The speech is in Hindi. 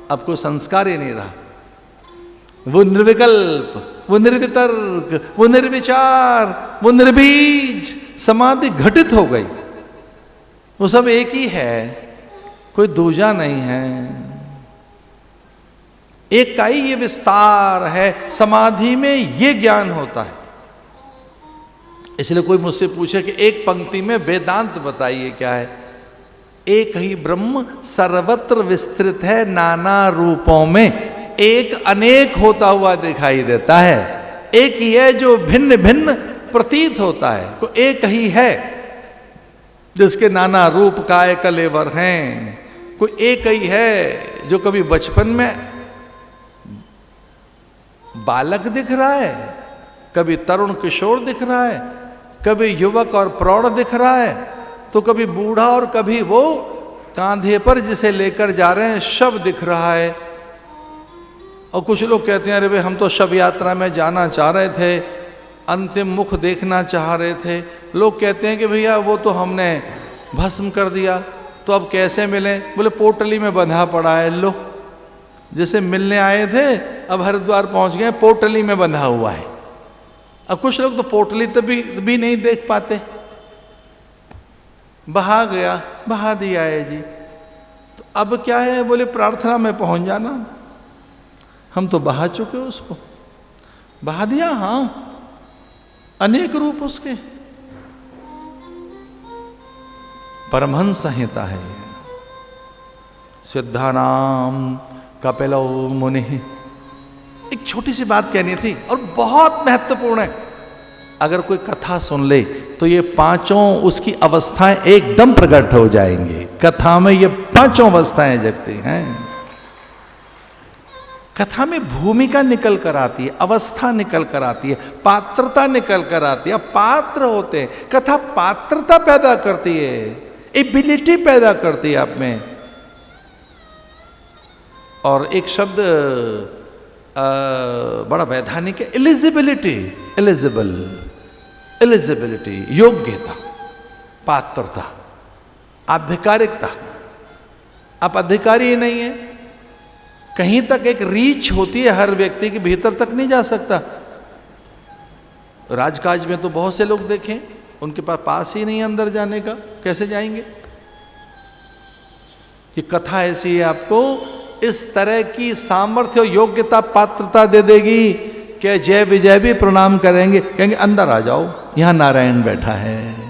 अब कोई संस्कार ही नहीं रहा। वो निर्विकल्प, वो निर्वितर्क, वो निर्विचार, वो निर्बीज समाधि घटित हो गई। वो सब एक ही है, कोई दूजा नहीं है, एक का ही ये विस्तार है। समाधि में ये ज्ञान होता है। इसलिए कोई मुझसे पूछे कि एक पंक्ति में वेदांत बताइए, क्या है? एक ही ब्रह्म सर्वत्र विस्तृत है, नाना रूपों में एक अनेक होता हुआ दिखाई देता है। एक ही है जो भिन्न भिन्न प्रतीत होता है, तो एक ही है जिसके नाना रूप काय कलेवर हैं। कोई एक ही है जो कभी बचपन में बालक दिख रहा है, कभी तरुण किशोर दिख रहा है, कभी युवक और प्रौढ़ दिख रहा है, तो कभी बूढ़ा और कभी वो कांधे पर जिसे लेकर जा रहे हैं शव दिख रहा है। और कुछ लोग कहते हैं अरे भाई हम तो शव यात्रा में जाना चाह रहे थे, अंतिम मुख देखना चाह रहे थे। लोग कहते हैं कि भैया वो तो हमने भस्म कर दिया, तो अब कैसे मिले? बोले पोटली में बंधा पड़ा है। लो, जैसे मिलने आए थे अब हरिद्वार पहुंच गए, पोटली में बंधा हुआ है। अब कुछ लोग तो पोटली तभी भी नहीं देख पाते, बहा गया, बहा दिया है जी, तो अब क्या है? बोले प्रार्थना में पहुंच जाना। हम तो बहा चुके उसको, बहा दिया। हाँ, अनेक रूप उसके। परमहंस संहिता है, सिद्धानाम कपिलो मुनि। एक छोटी सी बात कहनी थी और बहुत महत्वपूर्ण है। अगर कोई कथा सुन ले तो ये पांचों उसकी अवस्थाएं एकदम प्रकट हो जाएंगी। कथा में ये पांचों अवस्थाएं जगती हैं। कथा में भूमिका निकल कर आती है, अवस्था निकल कर आती है, पात्रता निकल कर आती है। पात्र होते हैं, कथा पात्रता पैदा करती है, एबिलिटी पैदा करती है आप में। और एक शब्द बड़ा वैधानिक है, एलिजिबिलिटी। एलिजिबिलिटी, योग्यता, पात्रता, आधिकारिकता। आप अधिकारी ही नहीं है, कहीं तक एक रीच होती है हर व्यक्ति के, भीतर तक नहीं जा सकता। राजकाज में तो बहुत से लोग देखें, उनके पास ही नहीं अंदर जाने का, कैसे जाएंगे? कि कथा ऐसी है आपको इस तरह की सामर्थ्य और योग्यता, पात्रता दे देगी कि जय विजय भी प्रणाम करेंगे, कहेंगे अंदर आ जाओ, यहां नारायण बैठा है।